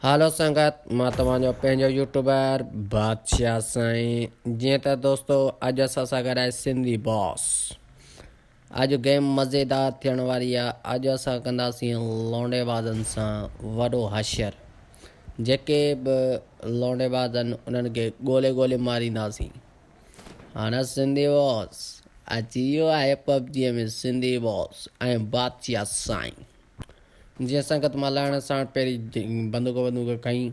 Hello संगत मां तव्हांजो पंहिंजो यूट्यूबर बादशाह साईं। जीअं त दोस्तो अॼु असां सां गॾु आहे सिंधी बॉस। अॼु गेम मज़ेदार थियण वारी आहे। अॼु असां कंदासीं लौंडेबाज़नि सां वॾो हशर। जेके बि लौंडेबाज़ आहिनि उन्हनि खे ॻोल्हे ॻोल्हे मारींदासीं। हाणे सिंधी बॉस अची वियो आहे पबजीअ में। सिंधी बॉस ऐं बादशाह साईं। जीअं संगत मां लहण सां पहिरीं बंदूक खईं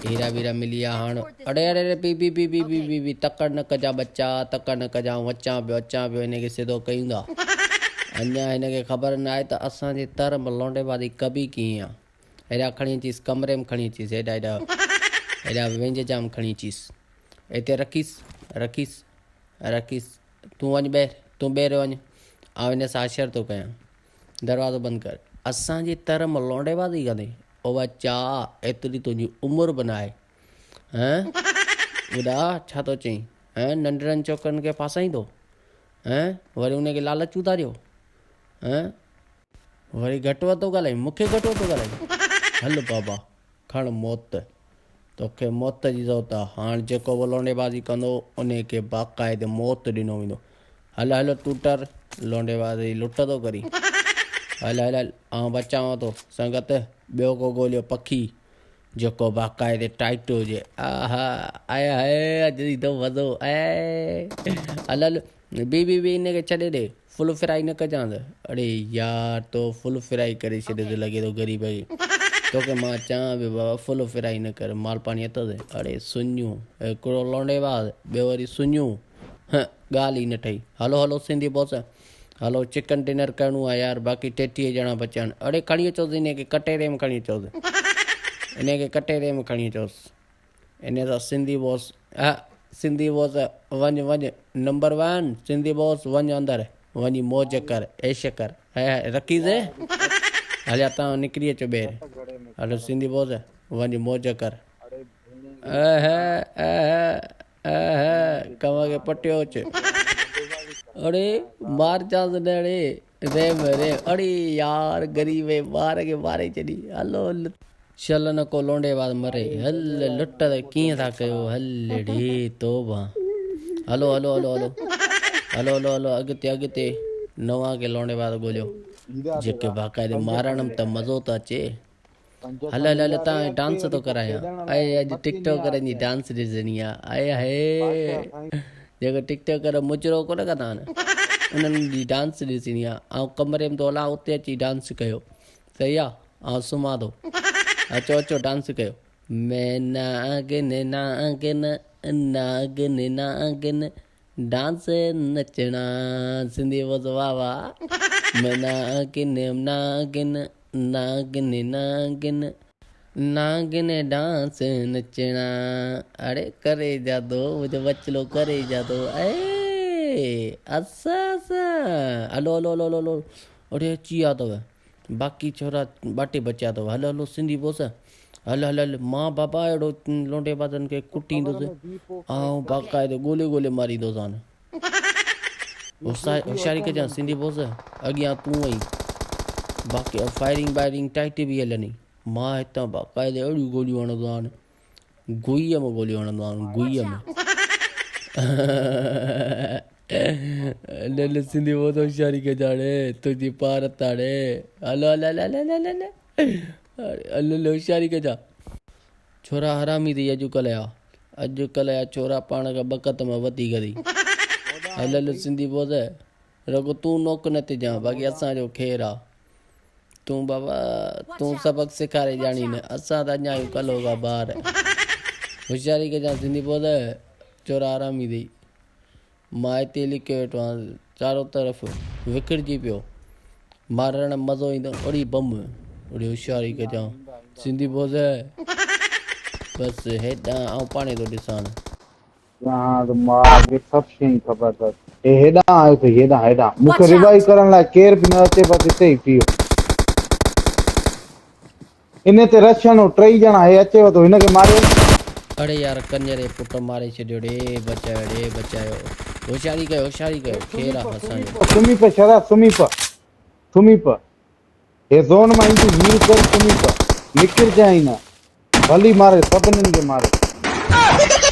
हीरा वीरा मिली विया। हाणे अड़े अड़े अड़े पी पी पी पी पी पी पी तकड़ न कजा बच्चा, तकड़ न कजा। अचां पियो हिनखे सिधो कयूं था। अञा हिनखे ख़बर न आहे त असांजे तर में लौंडेबाज़ी कबी कीअं आहे। हेॾा खणी अचीसि कमरे में, खणी अचीसि हेॾा वेंज जाम खणी अचीसि। हिते रखीसि तूं वञ ॿाहिरि, तूं ॿाहिरि वञ। ऐं हिन सां अशर थो कयां। दरवाज़ो बंदि कर। असांजे तर में लौंडेबाज़ी कंदे ओ बच्चा एतिरी तुंहिंजी उमिरि बि न आहे। ॿुधा छा थो चईं? नंढड़नि छोकिरनि खे फासाईंदो। वरी उनखे लालच उतारियो। वरी घटि वधि थो ॻाल्हाई, मूंखे घटि वधि थो ॻाल्हाई। हल बाबा खण मौत, तोखे मौत जी ज़रूरत आहे। हाणे जेको बि लौंडेबाज़ी कंदो उनखे बाक़ाइदे मौत ॾिनो वेंदो। हल तूं टर, लौंडेबाज़ी लुट थो करी। हल आउं बचांव थो। संगत ॿियो को ॻोल्हियो पखी जेको बाक़ाइदे टाइट हुजे। आहा आया अॼु ईंदो मज़ो। हल बी हिनखे छॾे ॾे। फुल फ्राई न कजांइ। अड़े यार तो फुल फ्राई करे छॾे त लॻे थो ग़रीब खे। तोखे मां चवां पियो बाबा फुल फ्राई न कर, माल पाणी अथसि। अड़े सुञूं हिकिड़ो लौंडेबाज़, ॿियो वरी सुञूं। ॻाल्हि ई न ठही। हलो सिंधी बॉस, हलो चिकन डिनर करिणो आहे यार। बाक़ी 33 ॼणा बचिया आहिनि। अड़े खणी अचोसि हिनखे कटेरे में खणी अचोसि। इन सां सिंधी बॉस वञ नंबर 1 सिंधी बॉस वञ अंदरि वञी मौज कर, ऐश कर। रखीज़ हलिया तव्हां निकिरी अचो ॿाहिरि। हलो सिंधी बॉस वञ मौज कर। कम खे पटियो अचे। अड़े मार चांस न रे। अड़े यार ग़रीब ॿार खे मारे छॾी। हलो चल न को लौंडेबाज़ मरे। हल लुट त कीअं था कयो। हल ढे तोबा। हलो अॻिते नवां के लौंडेबाज़ ॻोल्हियो जेके बाक़ाइदे मारण में त मज़ो थो अचे। हल तव्हां डांस थो करायां। अॼु टिकटॉकरनि जी डांस ॾिसणी आहे। जेको टिकटॉकर मुजरो कोन कंदा आहिनि उन्हनि जी डांस ॾिसणी आहे। ऐं कमरे में थो हलां उते अची डांस कयो। सही आहे। ऐं सुम्हां थो। अचो डांस कयो। मैं नागिन डांस नचणा। सिंधी बॉस वाह वाह। मैं नागिन डांस नचणा। अरे करे जा दो मुझे बचलो करे जा दो। हलो अरे अची विया अथव बाक़ी छोरा ॿाटे बचिया अथव। हलो सिंधी बॉस हल मां बाबा अहिड़ो लौंडेबाज़नि खे कुटींदुसि ऐं बाक़ाइदे ॻोल्हे मारींदुसि। हाणे होशियारी कजां सिंधी बॉस। अॻियां तूं आई बाक़ी फायरिंग टाइट बि हलनी। मां हितां बाक़ाइदे अहिड़ियूं गोलियूं हणंदो आहियां। गुईअ में गोलियूं हणंदो आहियां, गुईअ में। न सिंधी बॉस होशियारी कजां तुंहिंजी पार ताड़े। हलो होशियारी कजां। छोरा हरामी थी अॼुकल्ह जा छोरा पाण खां बक़त में वधीक थी। हल सिंधी बॉस रगो तूं नोक न थी जां बाक़ी असांजो खेर आहे। तूं सबक सेखारे ॼाणी न। असां त अञा आहियूं कलो का ॿार। होशियारी कजां सिंधी बॉस। छोरा हरामी थी। मां हिते लिखियो वेठो आहियां चारो तरफ़ विकिरजी पियो। मारण में मज़ो ईंदो। अड़ी बम अड़ी होशियारी कजां सिंधी बॉस। बसि हेॾां ऐं पाणे थो ॾिसां। सभु शइ ख़बर अथसि। हेॾां आयो अथई हेॾां मूंखे रिवाइव करण लाइ केर बि न अचे बसि हिते ई थियो। इन ते रशियन 3 ॼणा हे अचेव थो हिनखे मारियो। अड़े यार कंजरे पुट मारे छॾियो बचायो। होशियारी कयो खेर आहे असांजो। सुम्ही पे शराब सुम्ही पे हे ज़ोन मां ईंदी हील कर सुम्ही पे। निकिर जाए ना भली मारे सभिनीनि खे मारे